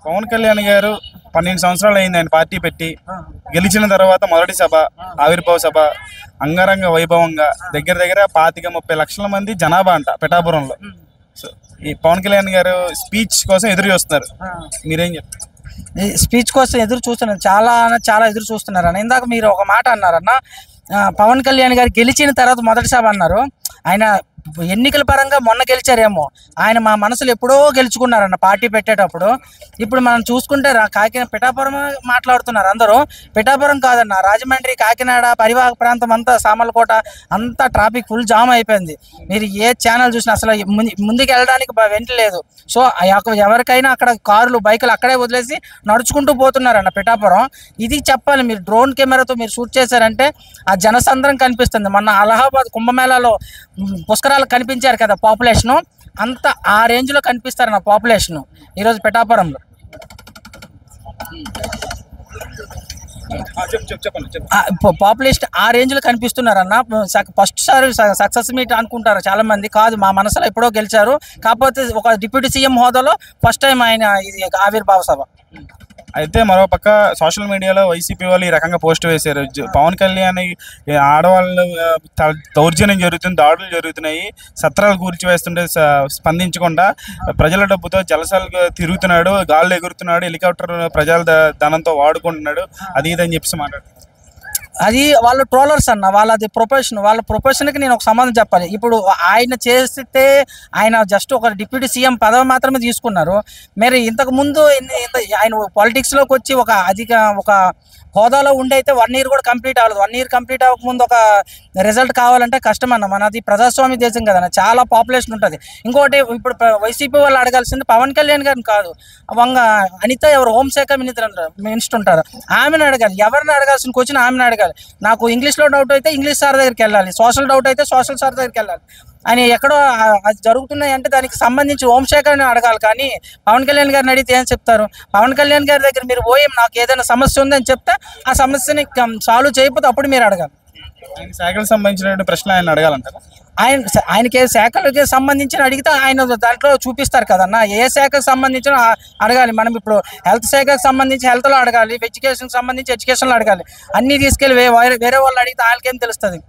పవన్ కళ్యాణ్ గారు 12 సంవత్సరాలు అయింది ఆయన పార్టీ పెట్టి. గెలిచిన తర్వాత మొదటి సభ, ఆవిర్భావ సభ అంగరంగ వైభవంగా దగ్గర దగ్గర 25-30 లక్షల మంది జనాభా అంట పిఠాపురంలో. సో ఈ పవన్ కళ్యాణ్ గారు స్పీచ్ కోసం ఎదురు చూస్తున్నారు, మీరేం చెప్తారు? స్పీచ్ కోసం ఎదురు చూస్తున్నారు, చాలా ఎదురు చూస్తున్నారు అన్న. ఇందాక మీరు ఒక మాట అన్నారన్న, పవన్ కళ్యాణ్ గారు గెలిచిన తర్వాత మొదటి సభ అన్నారు. ఆయన ఎన్నికల పరంగా మొన్న గెలిచారేమో, ఆయన మా మనసులు ఎప్పుడో గెలుచుకున్నారన్న పార్టీ పెట్టేటప్పుడు. ఇప్పుడు మనం చూసుకుంటే కాకినాడ పిఠాపురం మాట్లాడుతున్నారు అందరూ. పిఠాపురం కాదన్న, రాజమండ్రి, కాకినాడ పరివాహక ప్రాంతం అంతా, సామర్లకోట అంతా ట్రాఫిక్ ఫుల్ జామ్ అయిపోయింది. మీరు ఏ ఛానల్ చూసినా అసలు ముందుకు వెళ్ళడానికి వెంటలేదు. సో ఎవరికైనా అక్కడ కార్లు, బైకులు అక్కడే వదిలేసి నడుచుకుంటూ పోతున్నారన్న పిఠాపురం. ఇది చెప్పాలి, మీరు డ్రోన్ కెమెరాతో మీరు షూట్ చేశారంటే ఆ జనసంద్రం కనిపిస్తుంది. మొన్న అలహాబాద్ కుంభమేళాలో పుష్కరాలు కనిపించారు కదా, పాపులేషను అంత ఆ రేంజ్లో కనిపిస్తారు నా పాపులేషను ఈరోజు పిఠాపురంలో. పాపులేషన్ ఆ రేంజ్లో కనిపిస్తున్నారు అన్న. ఫస్ట్ సారి సక్సెస్ మీట్ అనుకుంటారు చాలా మంది, కాదు మా మనసులో ఎప్పుడో గెలిచారు. కాకపోతే ఒక డిప్యూటీ సీఎం హోదాలో ఫస్ట్ టైం ఆయన ఇది ఆవిర్భావ సభ. అయితే మరోపక్క సోషల్ మీడియాలో వైసీపీ వాళ్ళు ఈ రకంగా పోస్ట్ వేశారు, పవన్ కళ్యాణ్ ఆడవాళ్ళు దౌర్జన్యం జరుగుతుంది, దాడులు జరుగుతున్నాయి, సత్రాలు కూల్చివేస్తుంటే స్పందించకుండా ప్రజల డబ్బుతో జలసాలు తిరుగుతున్నాడు, గాల్లో ఎగురుతున్నాడు, హెలికాప్టర్ ప్రజల ధనంతో వాడుకుంటున్నాడు, అది ఇదని చెప్పి మాట్లాడుతున్నారు. అది వాళ్ళ ట్రోలర్స్ అన్న, వాళ్ళది ప్రొఫెషన్. వాళ్ళ ప్రొఫెషన్కి నేను ఒక సంబంధం చెప్పాలి. ఇప్పుడు ఆయన చేస్తే ఆయన జస్ట్ ఒక డిప్యూటీ సీఎం పదవి మాత్రమే తీసుకున్నారు. మరి ఇంతకుముందు ఆయన పాలిటిక్స్లోకి వచ్చి ఒక హోదాలో ఉండి అయితే 1 year కూడా కంప్లీట్ అవ్వలేదు. 1 year కంప్లీట్ అవ్వకముందు ఒక రిజల్ట్ కావాలంటే కష్టం అన్న. మనది ప్రజాస్వామ్య దేశం కదన్న, చాలా పాపులేషన్ ఉంటుంది. ఇంకోటి ఇప్పుడు వైసీపీ వాళ్ళు అడగాల్సింది పవన్ కళ్యాణ్ గారిని కాదు, అనిత ఎవరు హోంశాఖ మినిస్టర్ ఉంటారు, ఆమెను అడగాలి. ఎవరిని అడగాల్సిన క్వశ్చన్ ఆమెను అడగాలి. నాకు ఇంగ్లీష్లో డౌట్ అయితే ఇంగ్లీష్ సార్ దగ్గరికి వెళ్ళాలి, సోషల్ డౌట్ అయితే సోషల్ సార్ దగ్గరికి వెళ్ళాలి. అని ఎక్కడో అది జరుగుతున్నాయి అంటే దానికి సంబంధించి హోంశాఖని అడగాలి. కానీ పవన్ కళ్యాణ్ గారిని అడిగితే ఏం చెప్తారు? పవన్ కళ్యాణ్ గారి దగ్గర మీరు పోయి నాకు ఏదైనా సమస్య ఉందని చెప్తే ఆ సమస్యని సాల్వ్ చేయకపోతే అప్పుడు మీరు అడగాలి. శాఖలకు సంబంధించిన ప్రశ్న ఆయన అడగాలంటారా? ఆయనకి శాఖలకి సంబంధించిన అడిగితే ఆయన దాంట్లో చూపిస్తారు కదన్న, ఏ శాఖకు సంబంధించిన అడగాలి. మనం ఇప్పుడు హెల్త్ శాఖకు సంబంధించి హెల్త్లో అడగాలి, ఎడ్యుకేషన్కి సంబంధించి ఎడ్యుకేషన్లో అడగాలి. అన్నీ తీసుకెళ్ళి వేరే వాళ్ళు అడిగితే వాళ్ళకేం తెలుస్తుంది?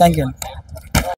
Thank you.